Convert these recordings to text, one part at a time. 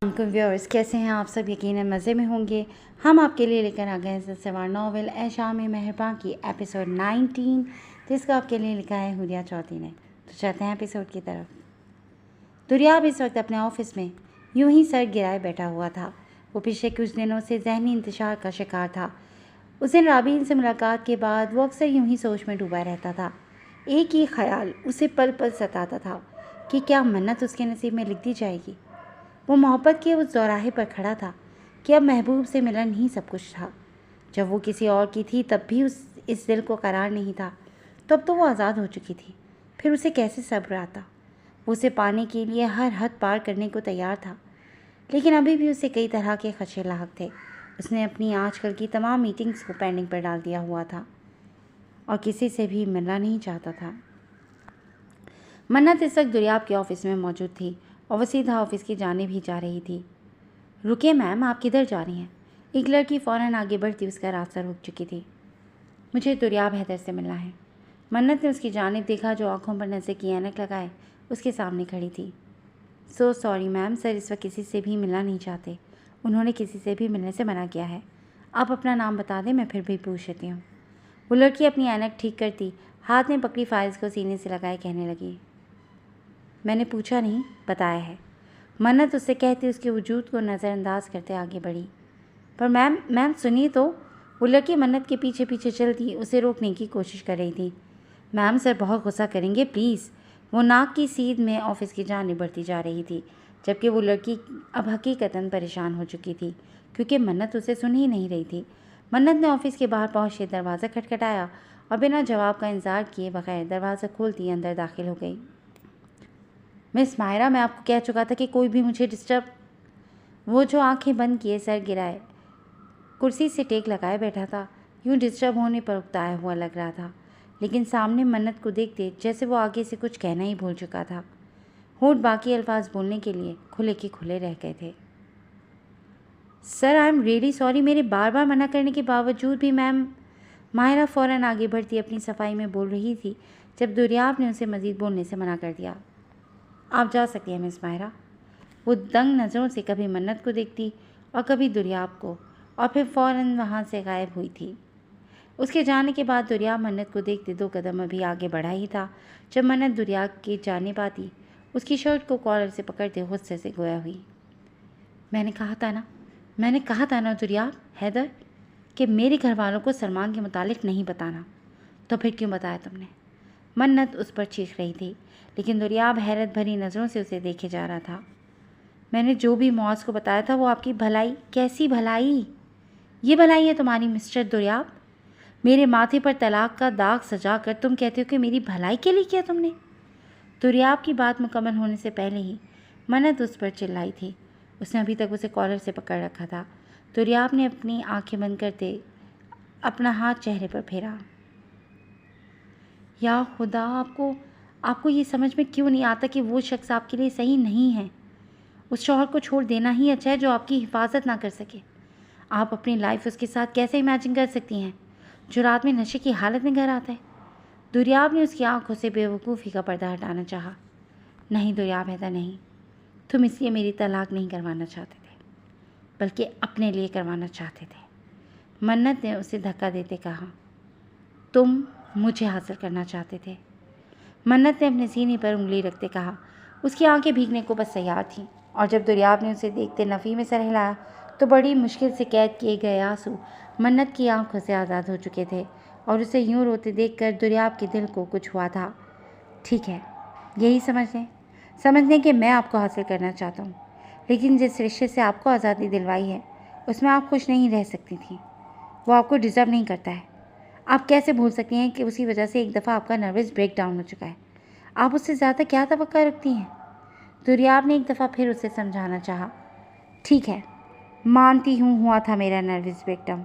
Viewers, कैसे हैं आप सब? यकीनन मज़े में होंगे। हम आपके लिए लेकर आ गए हैं सवार नावल ए शाम मेहरबान की एपिसोड 19, जिसको आपके लिए लिखा है हुरिया चौधरी ने। तो चलते हैं एपिसोड की तरफ। दुर्याब इस वक्त अपने ऑफिस में यूं ही सर गिराए बैठा हुआ था। वो पिछले कुछ दिनों से जहनी इंतशार का शिकार था। उस दिन राबीन से मुलाकात के बाद वो अक्सर यूं ही सोच में डूबा रहता था। एक ही ख्याल उसे पल पल सताता था कि क्या मन्नत उसके नसीब में लिख दी जाएगी। वो मोहब्बत के उस चौराहे पर खड़ा था कि अब महबूब से मिलन ही सब कुछ था। जब वो किसी और की थी तब भी इस दिल को करार नहीं था, तो अब तो वो आज़ाद हो चुकी थी। फिर उसे कैसे सब्र आता? वो उसे पाने के लिए हर हद पार करने को तैयार था, लेकिन अभी भी उसे कई तरह के खदशे लाहक थे। उसने अपनी आजकल की तमाम मीटिंग्स को पेंडिंग पर डाल दिया हुआ था और किसी से भी मिलना नहीं चाहता था। मन्नत इस वक्त दुर्याब के ऑफिस में मौजूद थी और वह सीधा ऑफिस की जाने भी जा रही थी। रुकिए मैम, आप किधर जा रही हैं? एक लड़की फ़ौरन आगे बढ़ती उसका रास्ता रोक चुकी थी। मुझे दुर्याब हैदर से मिलना है। मन्नत ने उसकी जानिब देखा, जो आंखों पर नज़र की ऐनक लगाए उसके सामने खड़ी थी। सो सॉरी मैम, सर इस वक्त किसी से भी मिलना नहीं चाहते। उन्होंने किसी से भी मिलने से मना किया है। आप अपना नाम बता दें, मैं फिर भी पूछ लेती हूँ। वो लड़की अपनी ऐनक ठीक करती हाथ में पकड़ी फाइल्स को सीने से लगाए कहने लगी, मैंने पूछा नहीं, बताया है। मन्नत उससे कहती उसके वजूद को नज़रअंदाज करते आगे बढ़ी। पर मैम सुनिए तो। वो लड़की मन्नत के पीछे पीछे चलती उसे रोकने की कोशिश कर रही थी। मैम सर बहुत गुस्सा करेंगे, प्लीज़। वो नाक की सीध में ऑफिस की जानिब बढ़ती जा रही थी, जबकि वो लड़की अब हकीकतन परेशान हो चुकी थी, क्योंकि मन्नत उसे सुन ही नहीं रही थी। मन्नत ने ऑफिस के बाहर पहुँचते दरवाज़ा खटखटाया और बिना जवाब का इंतज़ार किए बगैर दरवाज़ा खोलती अंदर दाखिल हो गई। मिस मायरा, मैं आपको कह चुका था कि कोई भी मुझे डिस्टर्ब। वो जो आंखें बंद किए सर गिराए कुर्सी से टेक लगाए बैठा था, यूं डिस्टर्ब होने पर उकताया हुआ लग रहा था, लेकिन सामने मन्नत को देखते जैसे वो आगे से कुछ कहना ही भूल चुका था। होठ बाकी अल्फाज बोलने के लिए खुले के खुले रह गए थे। Sir I am really sorry, मेरे बार बार मना करने के बावजूद भी मैम। माहिरा फ़ौरन आगे बढ़ती अपनी सफाई में बोल रही थी, जब दुर्याब ने उसे मज़ीद बोलने से मना कर दिया। आप जा सकती हैं मिस माहिरा। वो दंग नज़रों से कभी मन्नत को देखती और कभी दुर्याब को, और फिर फ़ौरन वहाँ से गायब हुई थी। उसके जाने के बाद दुर्याब मन्नत को देखते 2 कदम अभी आगे बढ़ा ही था, जब मन्नत दुर्याब के जाने पाती उसकी शर्ट को कॉलर से पकड़ते गुस्से से गोया हुई। मैंने कहा था ना दुर्याब हैदर, कि मेरे घर वालों को सलमान के मुतालिक नहीं बताना। तो फिर क्यों बताया तुमने? मन्नत उस पर चीख रही थी, लेकिन दुर्याब हैरत भरी नज़रों से उसे देखे जा रहा था। मैंने जो भी मौज को बताया था वो आपकी भलाई। कैसी भलाई? ये भलाई है तुम्हारी मिस्टर दुर्याब? मेरे माथे पर तलाक का दाग सजा कर तुम कहते हो कि मेरी भलाई के लिए किया तुमने? दुर्याब की बात मुकम्मल होने से पहले ही मन्नत उस पर चिल्लाई थी। उसने अभी तक उसे कॉलर से पकड़ रखा था। दुर्याब ने अपनी आंखें बंद करते अपना हाथ चेहरे पर फेरा। या खुदा, आपको ये समझ में क्यों नहीं आता कि वो शख्स आपके लिए सही नहीं है? उस शौहर को छोड़ देना ही अच्छा है जो आपकी हिफाजत ना कर सके। आप अपनी लाइफ उसके साथ कैसे इमेजिन कर सकती हैं, जो रात में नशे की हालत में घर आता है? दुर्याब ने उसकी आंखों से बेवकूफ़ी का पर्दा हटाना चाहा। नहीं दुर्याब हैदर, नहीं। तुम इसलिए मेरी तलाक नहीं करवाना चाहते थे, बल्कि अपने लिए करवाना चाहते थे। मन्नत ने उसे धक्का देते कहा। तुम मुझे हासिल करना चाहते थे। मन्नत ने अपने सीने पर उंगली रखते कहा। उसकी आंखें भीगने को बस तैयार थीं, और जब दुर्याब ने उसे देखते नफ़ी में सर हिलाया तो बड़ी मुश्किल से कैद किए गए आंसू मन्नत की आंखों से आज़ाद हो चुके थे, और उसे यूं रोते देखकर दुर्याब के दिल को कुछ हुआ था। ठीक है, यही समझ लें कि मैं आपको हासिल करना चाहता हूँ, लेकिन जिस रिश्ते से आपको आज़ादी दिलवाई है उसमें आप खुश नहीं रह सकती थी। वो आपको डिज़र्व नहीं करता है। आप कैसे भूल सकती हैं कि उसी वजह से एक दफ़ा आपका नर्वस ब्रेक डाउन हो चुका है? आप उससे ज़्यादा क्या तवक्का रखती हैं? दुर्याब ने एक दफ़ा फिर उसे समझाना चाहा। ठीक है, मानती हूँ हुआ था मेरा नर्वस ब्रेकडाउन,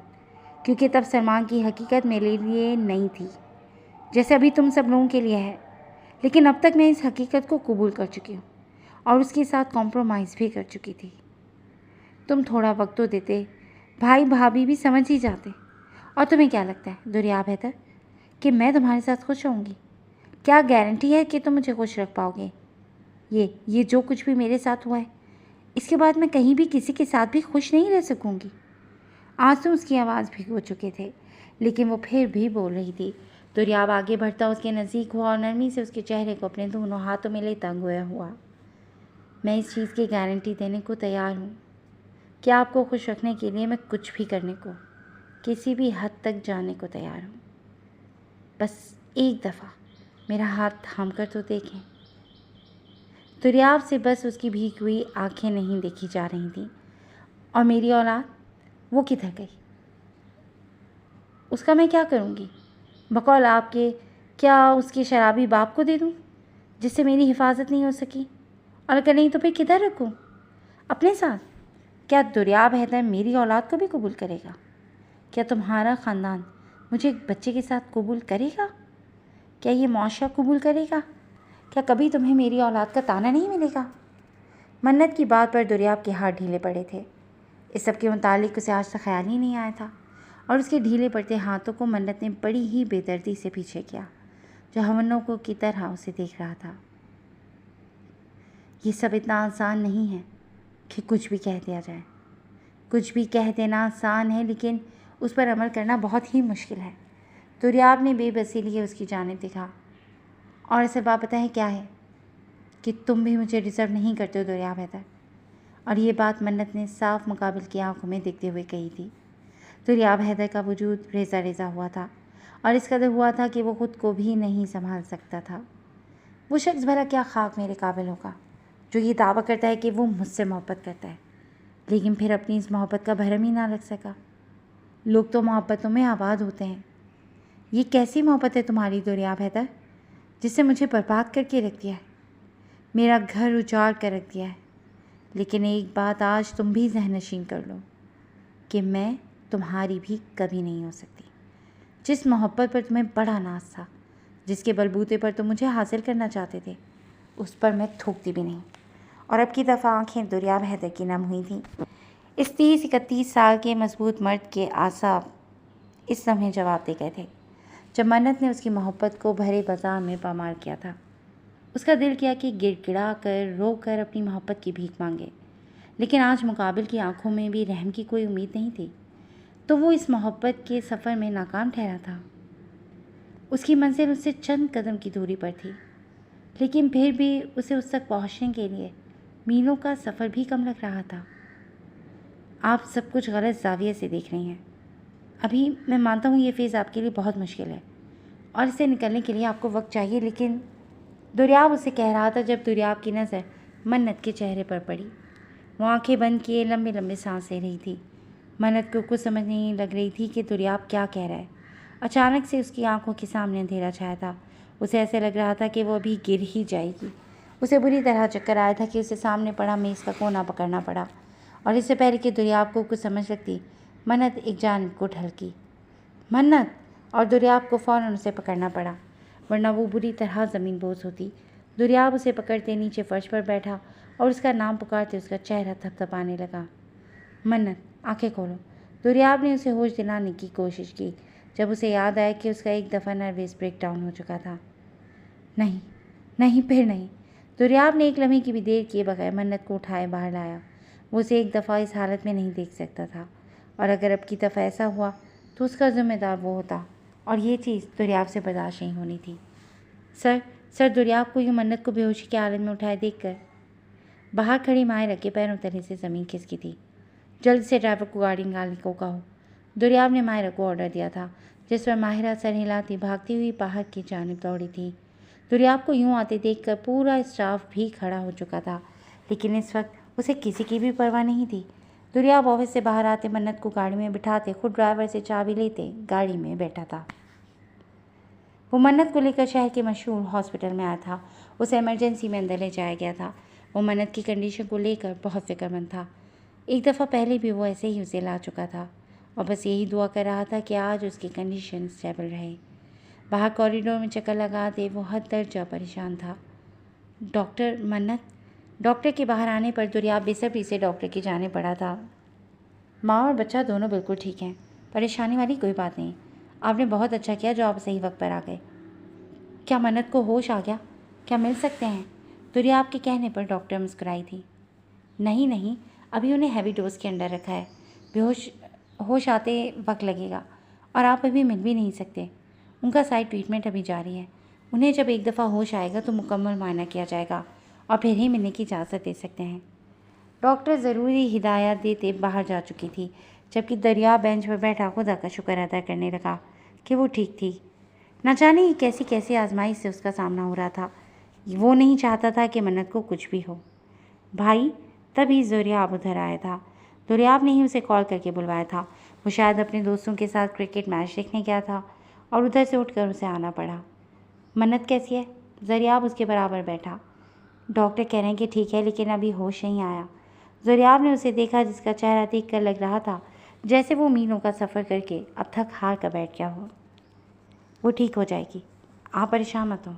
क्योंकि तब सलमान की हकीकत मेरे लिए नहीं थी, जैसे अभी तुम सब लोगों के लिए है। लेकिन अब तक मैं इस हकीकत को कबूल कर चुकी हूँ और उसके साथ कॉम्प्रोमाइज़ भी कर चुकी थी। तुम थोड़ा वक्त तो देते, भाई भाभी भी समझ ही जाते। और तुम्हें क्या लगता है दुर्याब हैदर, कि मैं तुम्हारे साथ खुश रहूँगी? क्या गारंटी है कि तुम मुझे खुश रख पाओगे? ये जो कुछ भी मेरे साथ हुआ है, इसके बाद मैं कहीं भी किसी के साथ भी खुश नहीं रह सकूंगी। आंसू उसकी आवाज़ भिगो चुके थे, लेकिन वो फिर भी बोल रही थी। दुर्याब आगे बढ़ता उसके नज़दीक हुआ और नरमी से उसके चेहरे को अपने दोनों हाथों में ले तंग हुआ। मैं इस चीज़ की गारंटी देने को तैयार हूँ कि आपको खुश रखने के लिए मैं कुछ भी करने को, किसी भी हद तक जाने को तैयार हूँ। बस एक दफ़ा मेरा हाथ थाम कर तो देखें। दुर्याब से बस उसकी भीगी हुई आंखें नहीं देखी जा रही थीं। और मेरी औलाद, वो किधर गई? उसका मैं क्या करूँगी? बकौल आपके, क्या उसके शराबी बाप को दे दूँ जिससे मेरी हिफाजत नहीं हो सकी? और अगर नहीं तो फिर किधर रखूँ? अपने साथ? क्या दुर्याब हैदर मेरी औलाद को भी कबूल करेगा? क्या तुम्हारा ख़ानदान मुझे एक बच्चे के साथ कबूल करेगा? क्या ये मुआशरा कबूल करेगा? क्या कभी तुम्हें मेरी औलाद का ताना नहीं मिलेगा? मन्नत की बात पर दुर्याब के हाथ ढीले पड़े थे। इस सब के मुतालिक उसे आज तक ख्याल ही नहीं आया था, और उसके ढीले पड़ते हाथों को मन्नत ने बड़ी ही बेदर्दी से पीछे किया, जो हमन्नों को की तरह उसे देख रहा था। ये सब इतना आसान नहीं है कि कुछ भी कह दिया जाए। कुछ भी कह देना आसान है, लेकिन उस पर अमल करना बहुत ही मुश्किल है। दुर्याब ने बेबसी लिए उसकी जानिब देखा। और असल बात पता है क्या है? कि तुम भी मुझे डिज़र्व नहीं करते हो दुर्याब हैदर। और ये बात मन्नत ने साफ मुकाबिल की आंखों में देखते हुए कही थी। दुर्याब हैदर का वजूद रेज़ा रेज़ा हुआ था, और इस कदर हुआ था कि वो ख़ुद को भी नहीं संभाल सकता था। वो शख्स भला क्या खाक मेरे काबिल होगा जो ये दावा करता है कि वो मुझसे मोहब्बत करता है, लेकिन फिर अपनी इस मोहब्बत का भरम ही ना रख सका। लोग तो मोहब्बतों में आबाद होते हैं। ये कैसी मोहब्बत है तुम्हारी दुर्याब हैदर, जिससे मुझे बर्बाद करके रख दिया है, मेरा घर उजाड़ कर रख दिया है। लेकिन एक बात आज तुम भी ज़हनशीन कर लो कि मैं तुम्हारी भी कभी नहीं हो सकती। जिस मोहब्बत पर तुम्हें बड़ा नाज था, जिसके बलबूते पर तुम मुझे हासिल करना चाहते थे, उस पर मैं थूकती भी नहीं। और अब की दफ़ा आंखें दुर्याब हैदर की नम हुई थीं। इस 30-31 साल के मजबूत मर्द के आसाब इस समय जवाब दे गए थे जब मन्नत ने उसकी मोहब्बत को भरे बाजार में पामाल किया था। उसका दिल किया कि गिड़गिड़ा कर रो कर अपनी मोहब्बत की भीख मांगे, लेकिन आज मुकाबिल की आंखों में भी रहम की कोई उम्मीद नहीं थी, तो वो इस मोहब्बत के सफ़र में नाकाम ठहरा था। उसकी मंजिल उससे चंद कदम की दूरी पर थी, लेकिन फिर भी उसे उस तक पहुंचने के लिए मीलों का सफ़र भी कम लग रहा था। आप सब कुछ गलत ज़ाविये से देख रही हैं। अभी मैं मानता हूँ ये फ़ेज़ आपके लिए बहुत मुश्किल है और इससे निकलने के लिए आपको वक्त चाहिए, लेकिन दुर्याब उसे कह रहा था जब दुर्याब की नज़र मन्नत के चेहरे पर पड़ी। वो आंखें बंद किए लंबे लंबे सांस ले रही थी। मन्नत को कुछ समझ नहीं लग रही थी कि दुर्याब क्या कह रहा है। अचानक से उसकी आंखों के सामने अंधेरा छाया था। उसे ऐसे लग रहा था कि वो अभी गिर ही जाएगी। उसे बुरी तरह चक्कर आया था कि उसे सामने पड़ा मेज़ का कोना पकड़ना पड़ा, और इससे पहले कि दुर्याब को कुछ समझ लगती, मन्नत एक जानिब को ढलकी। मन्नत! और दुर्याब को फ़ौरन उसे पकड़ना पड़ा, वरना वो बुरी तरह ज़मीन बोझ होती। दुर्याब उसे पकड़ते नीचे फर्श पर बैठा और उसका नाम पुकारते उसका चेहरा थपथपाने लगा। मन्नत, आंखें खोलो। दुर्याब ने उसे होश दिलाने की कोशिश की, जब उसे याद आया कि उसका एक दफ़ा नर्वस ब्रेकडाउन हो चुका था। नहीं, नहीं, फिर नहीं। दुर्याब ने एक लम्हे की भी देर किए बगैर मन्नत को उठाए बाहर लाया। वो उसे एक दफ़ा इस हालत में नहीं देख सकता था, और अगर अब की दफ़ा ऐसा हुआ तो उसका ज़िम्मेदार वो होता, और ये चीज़ दुर्याब से बर्दाश्त नहीं होनी थी। सर दुर्याब को यूँ मन्नत को बेहोशी की हालत में उठाए देखकर बाहर खड़ी माहिरा के पैरों तले से ज़मीन खिसकी थी। जल्द से ड्राइवर को गाड़ी निकालने को कहो। दुर्याब ने माहिरा को ऑर्डर दिया था, जिस पर माहिरा सर हिलाती भागती हुई बाहर की जानिब दौड़ी थी। दुर्याब को यूँ आते देखकर पूरा स्टाफ भी खड़ा हो चुका था, लेकिन इस वक्त उसे किसी की भी परवाह नहीं थी। दुर्याब ऑफिस से बाहर आते मन्नत को गाड़ी में बिठाते खुद ड्राइवर से चाबी लेते गाड़ी में बैठा था। वो मन्नत को लेकर शहर के मशहूर हॉस्पिटल में आया था। उसे इमरजेंसी में अंदर ले जाया गया था। वो मन्नत की कंडीशन को लेकर बहुत फिक्रमंद था। एक दफ़ा पहले भी वो ऐसे ही उसे ला चुका था, और बस यही दुआ कर रहा था कि आज उसकी कंडीशन स्टेबल रहे। बाहर कॉरिडोर में चक्कर लगाते वो हद दर्जा परेशान था। डॉक्टर मन्नत। डॉक्टर के बाहर आने पर दुर्याब बेसब्री से डॉक्टर की जाने पड़ा था। माँ और बच्चा दोनों बिल्कुल ठीक हैं, परेशानी वाली कोई बात नहीं। आपने बहुत अच्छा किया जो आप सही वक्त पर आ गए। क्या मन्नत को होश आ गया? क्या मिल सकते हैं? दुर्याब के कहने पर डॉक्टर मुस्कुराई थी। नहीं नहीं, अभी उन्हें हैवी डोज के अंडर रखा है। बेहोश होश आते वक्त लगेगा और आप अभी मिल भी नहीं सकते। उनका साइड ट्रीटमेंट अभी जारी है। उन्हें जब एक दफ़ा होश आएगा तो मुकम्मल मुआयना किया जाएगा और फिर ही मिलने की इजाज़त दे सकते हैं। डॉक्टर ज़रूरी हिदायत देते बाहर जा चुकी थी, जबकि दरिया बेंच पर बैठा खुदा का शुक्र अदा करने लगा कि वो ठीक थी। न जाने कैसी कैसी आजमाइश से उसका सामना हो रहा था। वो नहीं चाहता था कि मन्नत को कुछ भी हो। भाई, तभी ज़ुरियाब उधर आया था। ज़ुरियाब ने ही उसे कॉल करके बुलवाया था। वो शायद अपने दोस्तों के साथ क्रिकेट मैच देखने गया था और उधर से उठकर उसे आना पड़ा। मन्नत कैसी है? ज़ुरियाब उसके बराबर बैठा। डॉक्टर कह रहे हैं कि ठीक है, लेकिन अभी होश नहीं आया। ज़ुरियाब ने उसे देखा, जिसका चेहरा देख कर लग रहा था जैसे वो मीलों का सफ़र करके अब थक हार कर बैठ गया हो। वो ठीक हो जाएगी, आप परेशान मत हो।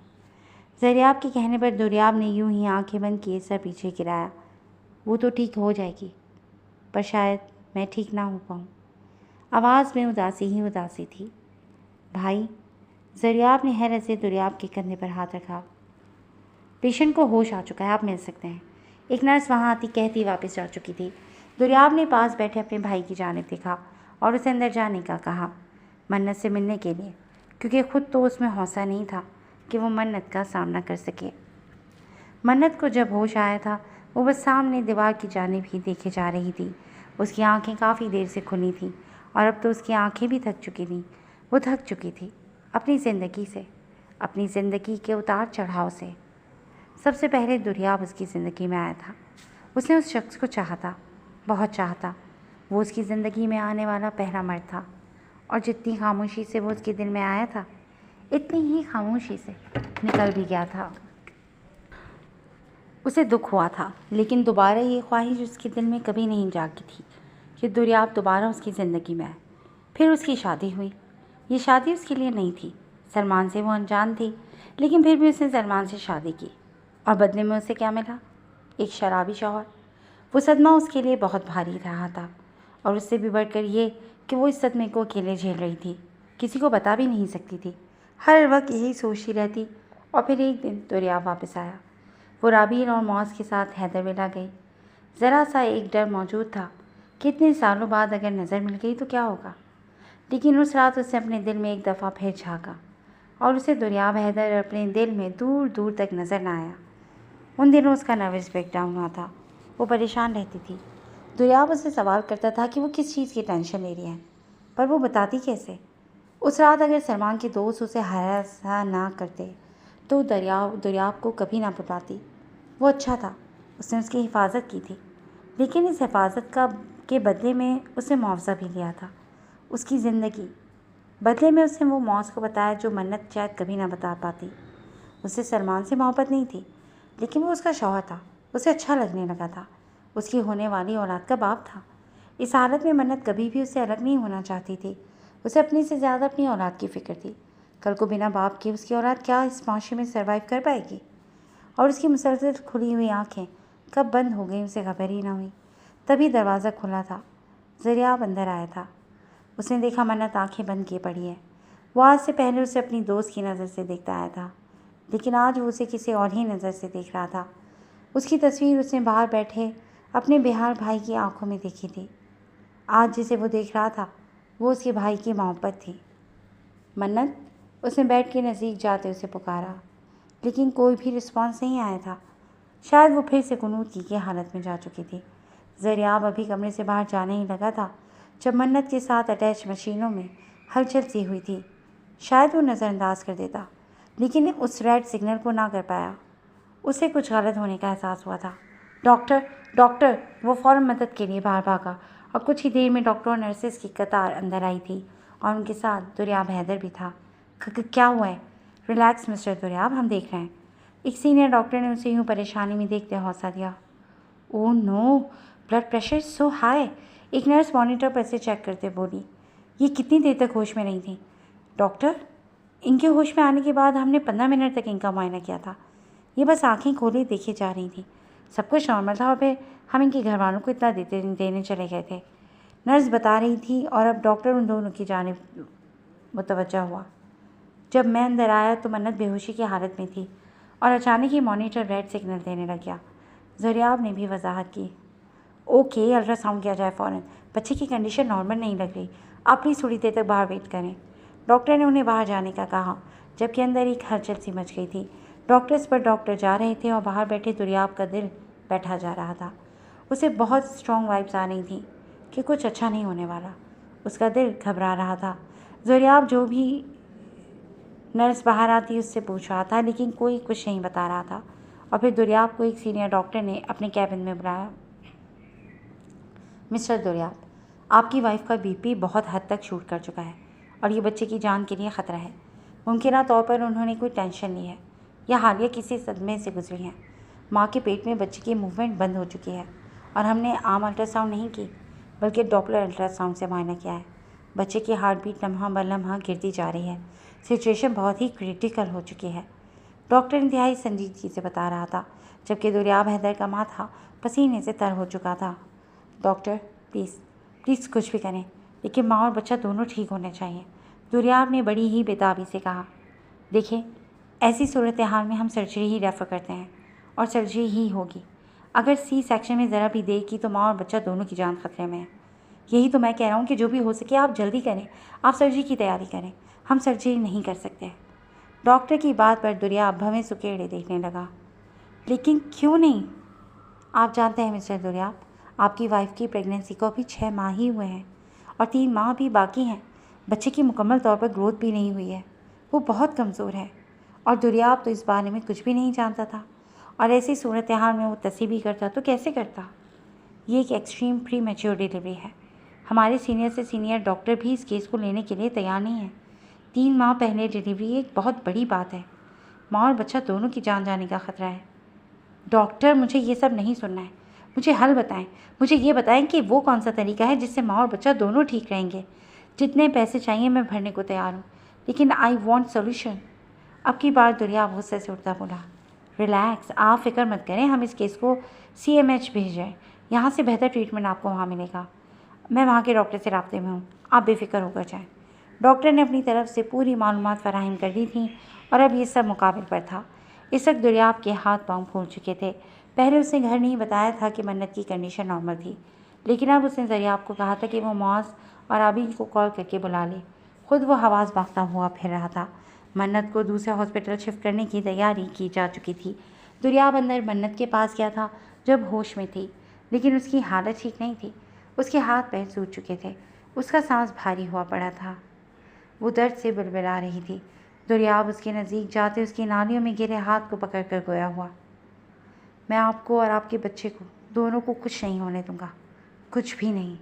ज़ुरियाब के कहने पर ज़ुरियाब ने यूं ही आंखें बंद किए सर पीछे गिराया। वो तो ठीक हो जाएगी, पर शायद मैं ठीक ना हो पाऊँ। आवाज़ में उदासी ही उदासी थी। भाई, ज़ुरियाब ने हैरत से ज़ुरियाब के कंधे पर हाथ रखा। पेशेंट को होश आ चुका है, आप मिल सकते हैं। एक नर्स वहाँ आती कहती वापस जा चुकी थी। ज़ुरियाब ने पास बैठे अपने भाई की जानिब देखा और उसे अंदर जाने का कहा, मन्नत से मिलने के लिए, क्योंकि खुद तो उसमें हौसला नहीं था कि वो मन्नत का सामना कर सके। मन्नत को जब होश आया था, वो बस सामने दीवार की जानिब ही देखे जा रही थी। उसकी आंखें काफ़ी देर से खुली थीं और अब तो उसकी आंखें भी थक चुकी थीं। वो थक चुकी थी अपनी ज़िंदगी से, अपनी ज़िंदगी के उतार चढ़ाव से। सबसे पहले ज़ुरियाब उसकी ज़िंदगी में आया था। उसने उस शख्स को चाहा था, बहुत चाहा था। वो उसकी ज़िंदगी में आने वाला पहला मर्द था और जितनी खामोशी से वो उसके दिल में आया था, इतनी ही खामोशी से निकल भी गया था। उसे दुख हुआ था, लेकिन दोबारा ये ख्वाहिश उसके दिल में कभी नहीं जागी थी कि ज़ुरियाब दोबारा उसकी ज़िंदगी में आए। फिर उसकी शादी हुई। ये शादी उसके लिए नहीं थी। सलमान से वो अनजान थी, लेकिन फिर भी उसने सलमान से शादी की और बदले में उसे क्या मिला? एक शराबी शौहर। वो सदमा उसके लिए बहुत भारी रहा था और उससे भी बढ़कर ये कि वो इस सदमे को अकेले झेल रही थी, किसी को बता भी नहीं सकती थी। हर वक्त यही सोचती रहती। और फिर एक दिन ज़ुरियाब वापस आया। वो राबील और मौज के साथ हैदरविला गई। ज़रा सा एक डर मौजूद था कि इतने सालों बाद अगर नज़र मिल गई तो क्या होगा, लेकिन उस रात उसे अपने दिल में एक दफ़ा फिर झाँका और उसे ज़ुरियाब हैदर अपने दिल में दूर दूर तक नज़र न आया। उन दिनों उसका नर्वस ब्रेकडाउन हुआ था। वो परेशान रहती थी। ज़ुरियाब उससे सवाल करता था कि वो किस चीज़ की टेंशन ले रही है, पर वो बताती कैसे। उस रात अगर सलमान के दोस्त उसे हरासा ना करते तो ज़ुरियाब को कभी ना बताती। वो अच्छा था, उसने उसकी हिफाजत की थी, लेकिन इस हिफाजत के बदले में उसने मुआवजा भी लिया था, उसकी ज़िंदगी। बदले में उसने वो मौज को बताया जो मन्नत शायद कभी ना बता पाती। उसे सलमान से मोहब्बत नहीं थी, लेकिन वो उसका शौहर था, उसे अच्छा लगने लगा था, उसकी होने वाली औलाद का बाप था। इस हालत में मन्नत कभी भी उससे अलग नहीं होना चाहती थी। उसे अपने से ज़्यादा अपनी औलाद की फ़िक्र थी। कल को बिना बाप के उसकी औलाद क्या इस माशरे में सर्वाइव कर पाएगी? और उसकी मुसलसल खुली हुई आँखें कब बंद हो गई उसे खबर ही ना हुई। तभी दरवाज़ा खुला था। ज़ुरियाब अंदर आया था। उसने देखा मन्नत आंखें बंद किए पड़ी है। वो आज से पहले उसे अपनी दोस्त की नज़र से देखता आया था, लेकिन आज वो उसे किसी और ही नज़र से देख रहा था। उसकी तस्वीर उसने बाहर बैठे अपने बिहार भाई की आंखों में देखी थी। आज जिसे वो देख रहा था वो उसके भाई की मोहब्बत थी। मन्नत, उसने बेड के नज़दीक जाते उसे पुकारा, लेकिन कोई भी रिस्पॉन्स नहीं आया था। शायद वो फिर से कुनूत की हालत में जा चुकी थी। ज़ुरियाब अभी कमरे से बाहर जाने ही लगा था जब मन्नत के साथ अटैच मशीनों में हलचल सी हुई थी। शायद वो नज़रअंदाज कर देता, लेकिन उस रेड सिग्नल को ना कर पाया। उसे कुछ गलत होने का एहसास हुआ था। Doctor, doctor! वो फ़ौरन मदद के लिए बाहर भागा और कुछ ही देर में डॉक्टर और नर्सेस की कतार अंदर आई थी और उनके साथ ज़ुरियाब हैदर भी था। क्या हुआ है? रिलैक्स मिस्टर ज़ुरियाब, हम देख रहे हैं। एक सीनियर डॉक्टर ने उसे यूँ परेशानी में देखते हौसला दिया। Oh no, blood pressure so high. एक नर्स मॉनिटर पर से चेक करते बोली। ये कितनी देर तक होश में नहीं थी? डॉक्टर, इनके होश में आने के बाद हमने 15 मिनट तक इनका मुआयना किया था। ये बस आंखें खोले देखे जा रही थी, सब कुछ नॉर्मल था और फिर हम इनके घर वालों को इतना देने चले गए थे, नर्स बता रही थी। और अब डॉक्टर उन दोनों की जानिब मुतवज्जा हुआ। जब मैं अंदर आया तो मन्नत बेहोशी की हालत में थी और अचानक ही मॉनिटर रेड सिग्नल देने लग गया। ज़ुरियाब ने भी वजाहत की। ओके, अल्ट्रासाउंड किया जाए फ़ौरन। बच्चे की कंडीशन नॉर्मल नहीं लग रही, आप प्लीज़ थोड़ी देर तक बाहर वेट करें। डॉक्टर ने उन्हें बाहर जाने का कहा, जबकि अंदर एक हलचल सी मच गई थी। डॉक्टर्स पर डॉक्टर जा रहे थे और बाहर बैठे दुर्याब का दिल बैठा जा रहा था। उसे बहुत स्ट्रॉन्ग वाइब्स आ रही थी कि कुछ अच्छा नहीं होने वाला। उसका दिल घबरा रहा था। दुर्याब जो भी नर्स बाहर आती उससे पूछ रहा था, लेकिन कोई कुछ नहीं बता रहा था। और फिर दुर्याब को एक सीनियर डॉक्टर ने अपने कैबिन में बुलाया। मिस्टर दुर्याब, आपकी वाइफ का बीपी बहुत हद तक शूट कर चुका है और ये बच्चे की जान के लिए ख़तरा है। मुमकिन तौर पर उन्होंने कोई टेंशन ली है या हालिया किसी सदमे से गुजरी हैं। माँ के पेट में बच्चे की मूवमेंट बंद हो चुकी है और हमने आम अल्ट्रासाउंड नहीं की, बल्कि डॉपलर अल्ट्रासाउंड से मुआयना किया है। बच्चे की हार्ट बीट लम्हा ब लम्हा गिरती जा रही है। सिचुएशन बहुत ही क्रिटिकल हो चुकी है। डॉक्टर इंतहाई संजीदगी से बता रहा था, जबकि दुर्याब हैदर का माथा पसीने से तर हो चुका था। डॉक्टर, प्लीज़ कुछ भी करें, लेकिन माँ और बच्चा दोनों ठीक होने चाहिए। दुर्याब ने बड़ी ही बेताबी से कहा, देखिए, ऐसी सूरत हाल में हम सर्जरी ही रेफ़र करते हैं और सर्जरी ही होगी। अगर सी सेक्शन में ज़रा भी देर की तो माँ और बच्चा दोनों की जान खतरे में है। यही तो मैं कह रहा हूँ कि जो भी हो सके आप जल्दी करें, आप सर्जरी की तैयारी करें। हम सर्जरी नहीं कर सकते। डॉक्टर की बात पर दुर्याब भवें सुकेड़े देखने लगा। लेकिन क्यों नहीं? आप जानते हैं मिस्टर दुर्याब, आपकी वाइफ की प्रेगनेंसी को अभी 6 माह ही हुए हैं और 3 माह भी बाकी हैं। बच्चे की मुकम्मल तौर पर ग्रोथ भी नहीं हुई है, वो बहुत कमज़ोर है। और दुर्याब तो इस बारे में कुछ भी नहीं जानता था, और ऐसी सूरत हाल में वो तस्वीर भी करता तो कैसे करता। ये एक एक्सट्रीम प्री मैच्योर डिलीवरी है। हमारे सीनियर से सीनियर डॉक्टर भी इस केस को लेने के लिए तैयार नहीं है। 3 माह पहले डिलीवरी एक बहुत बड़ी बात है। माँ और बच्चा दोनों की जान जाने का ख़तरा है। डॉक्टर, मुझे ये सब नहीं सुनना है। मुझे हल बताएं। मुझे ये बताएं कि वो कौन सा तरीका है जिससे माँ और बच्चा दोनों ठीक रहेंगे। जितने पैसे चाहिए मैं भरने को तैयार हूँ, लेकिन आई वॉन्ट सोल्यूशन। अब की बार दुर्याब गुस्से से उठता बोला, रिलैक्स, आप फिक्र मत करें। हम इस केस को CMH भेज रहे हैं। यहाँ से बेहतर ट्रीटमेंट आपको वहाँ मिलेगा। मैं वहाँ के डॉक्टर से राब्ते में हूँ, आप बेफिक्र होकर जाएँ। डॉक्टर ने अपनी तरफ से पूरी मालूमात फराहम कर दी थी और अब ये सब मुकाबिल पर था। इस वक्त दुर्याब के हाथ पांव फूल चुके थे। पहले उसने घर नहीं बताया था कि मन्नत की कंडीशन नॉर्मल थी, लेकिन अब उसने दुर्याब को कहा था कि वो मौज और आबिद को कॉल करके बुला ले। खुद वो हवास भागता हुआ फिर रहा था। मन्नत को दूसरे हॉस्पिटल शिफ्ट करने की तैयारी की जा चुकी थी। दुर्याब अंदर मन्नत के पास गया था जब होश में थी, लेकिन उसकी हालत ठीक नहीं थी। उसके हाथ पैर सूज चुके थे, उसका सांस भारी हुआ पड़ा था। वो दर्द से बिलबिला रही थी। दुर्याब उसके नज़दीक जाते उसकी नालियों में गिरे हाथ को पकड़ कर गोया हुआ, मैं आपको और आपके बच्चे को दोनों को कुछ नहीं होने दूंगा, कुछ भी नहीं।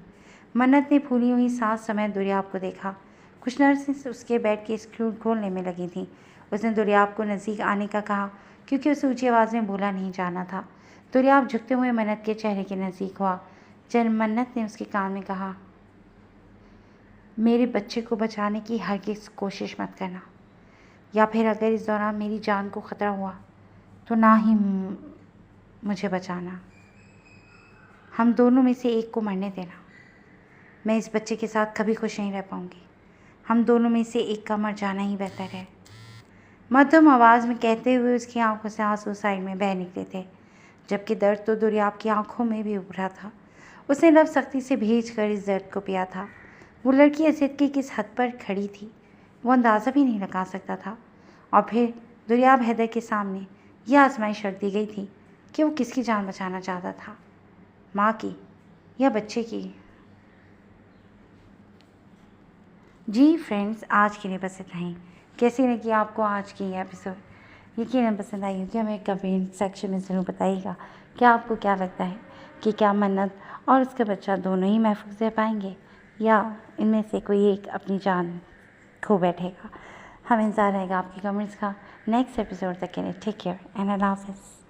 मन्नत ने फूली हुई सांस समेत दुर्याब को देखा। कुछ नर्सें उसके बेड के स्क्रू खोलने में लगी थीं। उसने दुर्याब को नज़दीक आने का कहा, क्योंकि उसे ऊँची आवाज़ में बोला नहीं जाना था। दुर्याब झुकते हुए मन्नत के चेहरे के नज़दीक हुआ। जब मन्नत ने उसके कान में कहा, मेरे बच्चे को बचाने की हरगिज़ कोशिश मत करना, या फिर अगर इस दौरान मेरी जान को ख़तरा हुआ तो ना ही मुझे बचाना। हम दोनों में से एक को मरने देना। मैं इस बच्चे के साथ कभी खुश नहीं रह पाऊँगी। हम दोनों में से एक का मर जाना ही बेहतर है। मध्यम आवाज़ में कहते हुए उसकी आंखों से आंसू साइड में बह निकले थे, जबकि दर्द तो दुर्याब की आंखों में भी उभरा था। उसने लफ्ज़ सख्ती से भेज कर इस दर्द को पिया था। वो लड़की असिद की किस हद पर खड़ी थी वो अंदाज़ा भी नहीं लगा सकता था। और फिर दुर्याब हैदर के सामने यह आजमाइश रख दी गई थी कि वो किसकी जान बचाना चाहता था, माँ की या बच्चे की। जी फ्रेंड्स, आज के लिए बस इतना ही। कैसी लगी आपको आज की ये एपिसोड? यकीनन पसंद आई होगी। हमें कमेंट सेक्शन में ज़रूर बताइएगा कि आपको क्या लगता है कि क्या मन्नत और उसका बच्चा दोनों ही महफूज रह पाएंगे या इनमें से कोई एक अपनी जान खो बैठेगा। हमें इंतज़ार रहेगा आपके कमेंट्स का। नेक्स्ट एपिसोड तक के लिए टेक केयर एंड अल्लाह हाफ़िज़।